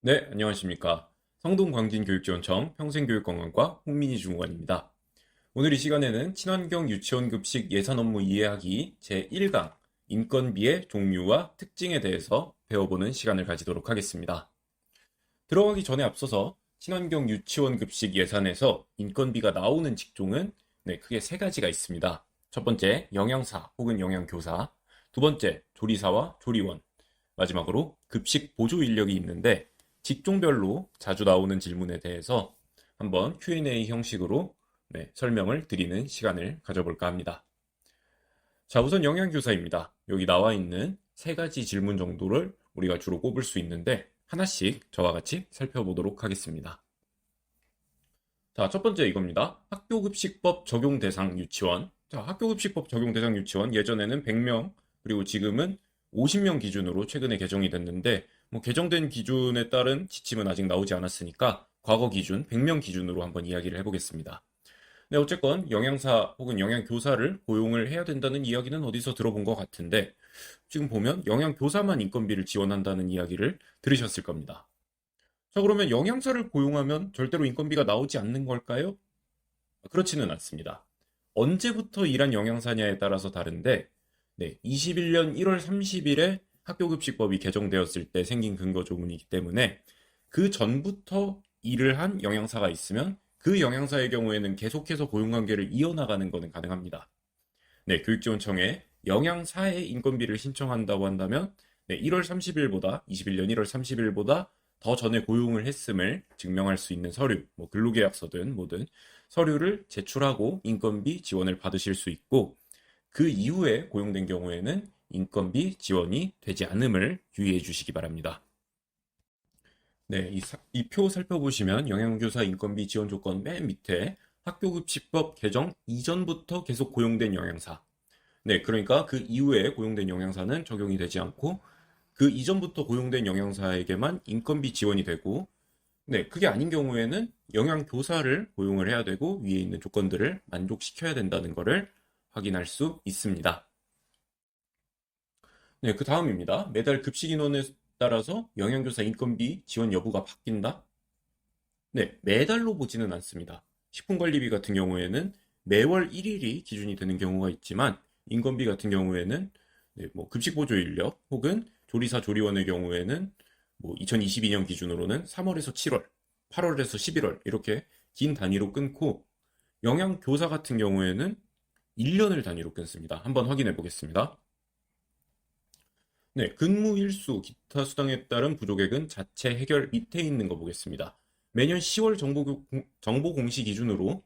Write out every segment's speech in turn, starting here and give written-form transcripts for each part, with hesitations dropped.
네, 안녕하십니까. 성동광진교육지원청 평생교육건강과 홍민희 주무관입니다. 오늘 이 시간에는 친환경 유치원 급식 예산 업무 이해하기 제1강 인건비의 종류와 특징에 대해서 배워보는 시간을 가지도록 하겠습니다. 들어가기 전에 앞서서 친환경 유치원 급식 예산에서 인건비가 나오는 직종은 크게 세 가지가 있습니다. 첫 번째, 영양사 혹은 영양교사. 두 번째, 조리사와 조리원. 마지막으로 급식 보조 인력이 있는데 직종별로 자주 나오는 질문에 대해서 한번 Q&A 형식으로 설명을 드리는 시간을 가져볼까 합니다. 자, 우선 영양교사입니다. 여기 나와 있는 세 가지 질문 정도를 우리가 주로 꼽을 수 있는데 하나씩 저와 같이 살펴보도록 하겠습니다. 자, 첫 번째 이겁니다. 학교급식법 적용 대상 유치원. 자, 학교급식법 적용 대상 유치원 예전에는 100명 그리고 지금은 50명 기준으로 최근에 개정이 됐는데 개정된 기준에 따른 지침은 아직 나오지 않았으니까 과거 기준 100명 기준으로 한번 이야기를 해보겠습니다. 네, 어쨌건 영양사 혹은 영양교사를 고용을 해야 된다는 이야기는 어디서 들어본 것 같은데 지금 보면 영양교사만 인건비를 지원한다는 이야기를 들으셨을 겁니다. 자, 그러면 영양사를 고용하면 절대로 인건비가 나오지 않는 걸까요? 그렇지는 않습니다. 언제부터 일한 영양사냐에 따라서 다른데 21년 1월 30일에 학교급식법이 개정되었을 때 생긴 근거 조문이기 때문에 그 전부터 일을 한 영양사가 있으면 그 영양사의 경우에는 계속해서 고용관계를 이어나가는 것은 가능합니다. 교육지원청에 영양사의 인건비를 신청한다고 한다면 1월 30일보다 21년 1월 30일보다 더 전에 고용을 했음을 증명할 수 있는 서류, 근로계약서든 뭐든 서류를 제출하고 인건비 지원을 받으실 수 있고 그 이후에 고용된 경우에는 인건비 지원이 되지 않음을 유의해 주시기 바랍니다. 네, 이 표 살펴보시면 영양교사 인건비 지원 조건 맨 밑에 학교급식법 개정 이전부터 계속 고용된 영양사. 그러니까 그 이후에 고용된 영양사는 적용이 되지 않고 그 이전부터 고용된 영양사에게만 인건비 지원이 되고 그게 아닌 경우에는 영양교사를 고용을 해야 되고 위에 있는 조건들을 만족시켜야 된다는 것을 확인할 수 있습니다. 그 다음입니다. 매달 급식 인원에 따라서 영양교사 인건비 지원 여부가 바뀐다? 매달로 보지는 않습니다. 식품관리비 같은 경우에는 매월 1일이 기준이 되는 경우가 있지만 인건비 같은 경우에는 급식보조 인력 혹은 조리사 조리원의 경우에는 2022년 기준으로는 3월에서 7월, 8월에서 11월 이렇게 긴 단위로 끊고 영양교사 같은 경우에는 1년을 단위로 끊습니다. 한번 확인해 보겠습니다. 근무 일수, 기타 수당에 따른 부족액은 자체 해결 밑에 있는 거 보겠습니다. 매년 10월 정보 공시 기준으로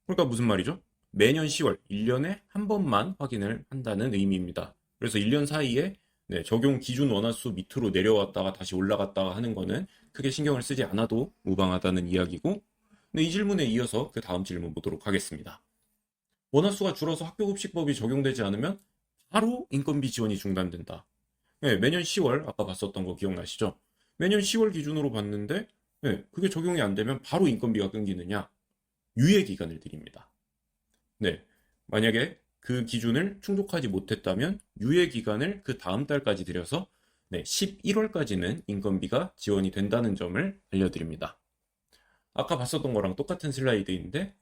그러니까 무슨 말이죠? 매년 10월, 1년에 한 번만 확인을 한다는 의미입니다. 그래서 1년 사이에 적용 기준 원화수 밑으로 내려왔다가 다시 올라갔다가 하는 거는 크게 신경을 쓰지 않아도 무방하다는 이야기고 이 질문에 이어서 그 다음 질문 보도록 하겠습니다. 원화수가 줄어서 학교급식법이 적용되지 않으면 바로 인건비 지원이 중단된다. 매년 10월 아까 봤었던 거 기억나시죠? 매년 10월 기준으로 봤는데 그게 적용이 안 되면 바로 인건비가 끊기느냐? 유예 기간을 드립니다. 만약에 그 기준을 충족하지 못했다면 유예 기간을 그 다음 달까지 들여서 11월까지는 인건비가 지원이 된다는 점을 알려드립니다. 아까 봤었던 거랑 똑같은 슬라이드인데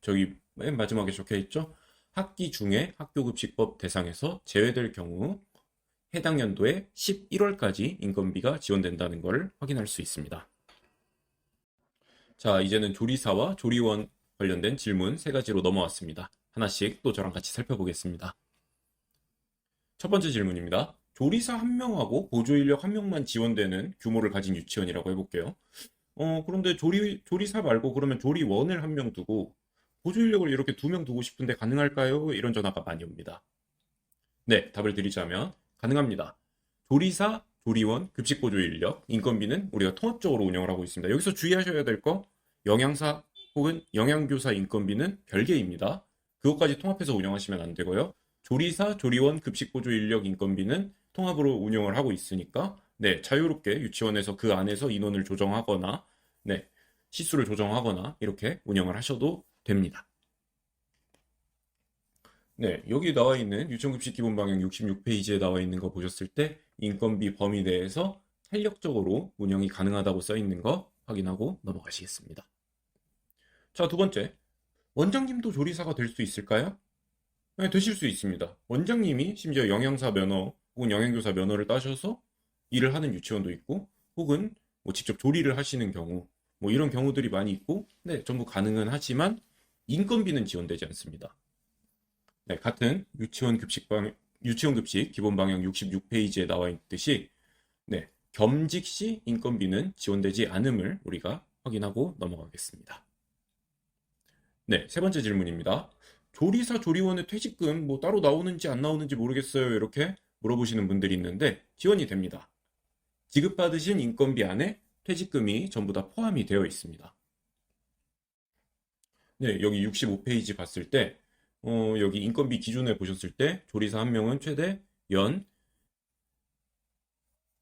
저기 맨 마지막에 적혀있죠? 학기 중에 학교급식법 대상에서 제외될 경우 해당 연도에 11월까지 인건비가 지원된다는 것을 확인할 수 있습니다. 자, 이제는 조리사와 조리원 관련된 질문 세 가지로 넘어왔습니다. 하나씩 또 저랑 같이 살펴보겠습니다. 첫 번째 질문입니다. 조리사 한 명하고 보조 인력 한 명만 지원되는 규모를 가진 유치원이라고 해볼게요. 그런데 조리사 말고 그러면 조리원을 한 명 두고 보조 인력을 이렇게 2명 두고 싶은데 가능할까요? 이런 전화가 많이 옵니다. 답을 드리자면 가능합니다. 조리사, 조리원, 급식보조 인력, 인건비는 우리가 통합적으로 운영을 하고 있습니다. 여기서 주의하셔야 될 거 영양사 혹은 영양교사 인건비는 별개입니다. 그것까지 통합해서 운영하시면 안 되고요. 조리사, 조리원, 급식보조 인력 인건비는 통합으로 운영을 하고 있으니까 자유롭게 유치원에서 그 안에서 인원을 조정하거나 시수를 조정하거나 이렇게 운영을 하셔도 됩니다. 여기 나와 있는 유치원급식 기본방향 66페이지에 나와 있는 거 보셨을 때 인건비 범위 내에서 탄력적으로 운영이 가능하다고 써 있는 거 확인하고 넘어가시겠습니다. 자, 두 번째. 원장님도 조리사가 될 수 있을까요? 네, 되실 수 있습니다. 원장님이 심지어 영양사 면허 혹은 영양교사 면허를 따셔서 일을 하는 유치원도 있고, 혹은 뭐 직접 조리를 하시는 경우, 뭐 이런 경우들이 많이 있고, 네, 전부 가능은 하지만 인건비는 지원되지 않습니다. 네, 같은 유치원 급식 기본 방향 66페이지에 나와 있듯이, 네, 겸직 시 인건비는 지원되지 않음을 우리가 확인하고 넘어가겠습니다. 네, 세 번째 질문입니다. 조리사 조리원의 퇴직금 뭐 따로 나오는지 안 나오는지 모르겠어요. 이렇게 물어보시는 분들이 있는데 지원이 됩니다. 지급받으신 인건비 안에 퇴직금이 전부 다 포함이 되어 있습니다. 네, 여기 65페이지 봤을 때 여기 인건비 기준에 보셨을 때 조리사 한 명은 최대 연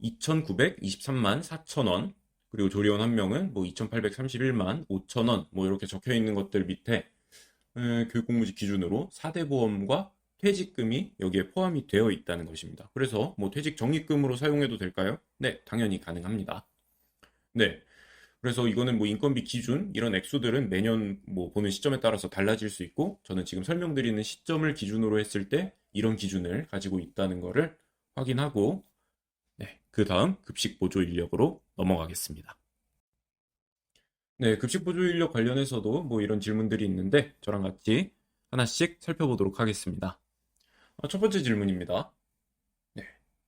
2,923만 4천 원, 그리고 조리원 한 명은 뭐 2,831만 5천 원, 뭐 이렇게 적혀 있는 것들 밑에 교육공무지 기준으로 4대 보험과 퇴직금이 여기에 포함이 되어 있다는 것입니다. 그래서 뭐 퇴직 적립금으로 사용해도 될까요? 네, 당연히 가능합니다. 네. 그래서 이거는 뭐 인건비 기준 이런 액수들은 매년 뭐 보는 시점에 따라서 달라질 수 있고, 저는 지금 설명드리는 시점을 기준으로 했을 때 이런 기준을 가지고 있다는 것을 확인하고, 네, 그 다음 급식 보조 인력으로 넘어가겠습니다. 네, 급식 보조 인력 관련해서도 뭐 이런 질문들이 있는데 저랑 같이 하나씩 살펴보도록 하겠습니다. 첫 번째 질문입니다. 네,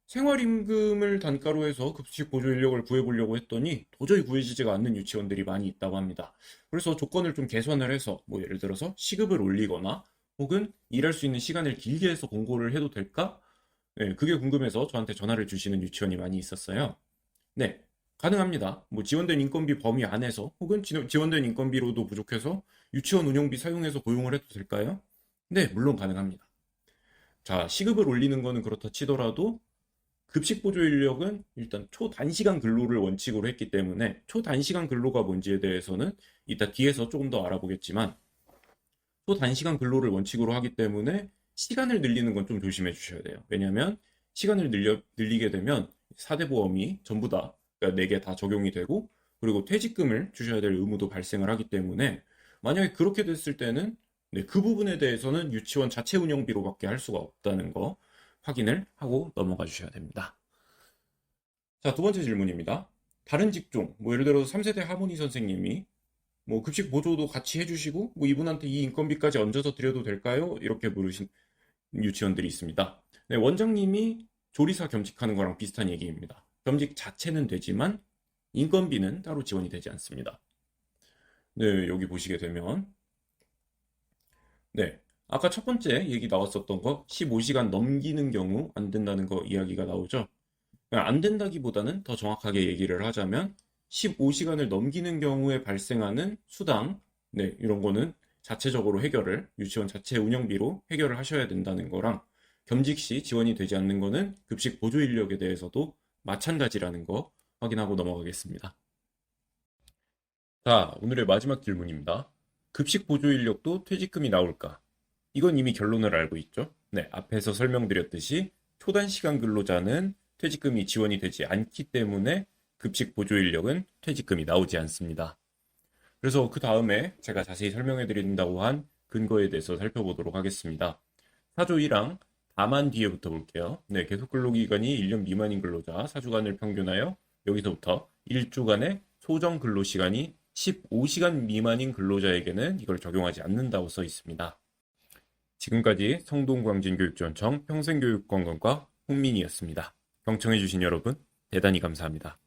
생활임금을 단가로 해서 급식 보조 인력을 구해보려고 했더니 도저히 구해지지가 않는 유치원들이 많이 있다고 합니다. 그래서 조건을 좀 개선을 해서 뭐 예를 들어서 시급을 올리거나 혹은 일할 수 있는 시간을 길게 해서 공고를 해도 될까? 네, 그게 궁금해서 저한테 전화를 주시는 유치원이 많이 있었어요. 네, 가능합니다. 뭐 지원된 인건비 범위 안에서 혹은 지원된 인건비로도 부족해서 유치원 운영비 사용해서 고용을 해도 될까요? 네, 물론 가능합니다. 자, 시급을 올리는 거는 그렇다 치더라도 급식 보조 인력은 일단 초단시간 근로를 원칙으로 했기 때문에 초단시간 근로가 뭔지에 대해서는 이따 뒤에서 조금 더 알아보겠지만, 초단시간 근로를 원칙으로 하기 때문에 시간을 늘리는 건 좀 조심해 주셔야 돼요. 왜냐하면 시간을 늘리게 되면 4대 보험이 전부 다, 그러니까 4개 다 적용이 되고, 그리고 퇴직금을 주셔야 될 의무도 발생을 하기 때문에 만약에 그렇게 됐을 때는, 네, 그 부분에 대해서는 유치원 자체 운영비로밖에 할 수가 없다는 거 확인을 하고 넘어가 주셔야 됩니다. 자, 두 번째 질문입니다. 다른 직종, 뭐 예를 들어서 3세대 하모니 선생님이 뭐 급식 보조도 같이 해주시고 뭐 이분한테 이 인건비까지 얹어서 드려도 될까요? 이렇게 물으신 유치원들이 있습니다. 네, 원장님이 조리사 겸직하는 거랑 비슷한 얘기입니다. 겸직 자체는 되지만 인건비는 따로 지원이 되지 않습니다. 네, 여기 보시게 되면, 네, 아까 첫 번째 얘기 나왔었던 거 15시간 넘기는 경우 안 된다는 거 이야기가 나오죠. 안 된다기보다는 더 정확하게 얘기를 하자면 15시간을 넘기는 경우에 발생하는 수당, 네, 이런 거는 자체적으로 유치원 자체 운영비로 해결을 하셔야 된다는 거랑, 겸직 시 지원이 되지 않는 거는 급식 보조 인력에 대해서도 마찬가지라는 거 확인하고 넘어가겠습니다. 자, 오늘의 마지막 질문입니다. 급식 보조 인력도 퇴직금이 나올까? 이건 이미 결론을 알고 있죠? 네, 앞에서 설명드렸듯이 초단시간 근로자는 퇴직금이 지원이 되지 않기 때문에 급식 보조 인력은 퇴직금이 나오지 않습니다. 그래서 그 다음에 제가 자세히 설명해 드린다고 한 근거에 대해서 살펴보도록 하겠습니다. 4조 1항 다만 뒤에부터 볼게요. 네, 계속 근로기간이 1년 미만인 근로자 4주간을 평균하여 여기서부터 1주간의 소정 근로시간이 15시간 미만인 근로자에게는 이걸 적용하지 않는다고 써 있습니다. 지금까지 성동광진교육지원청 평생교육관광과 홍민이었습니다. 경청해주신 여러분 대단히 감사합니다.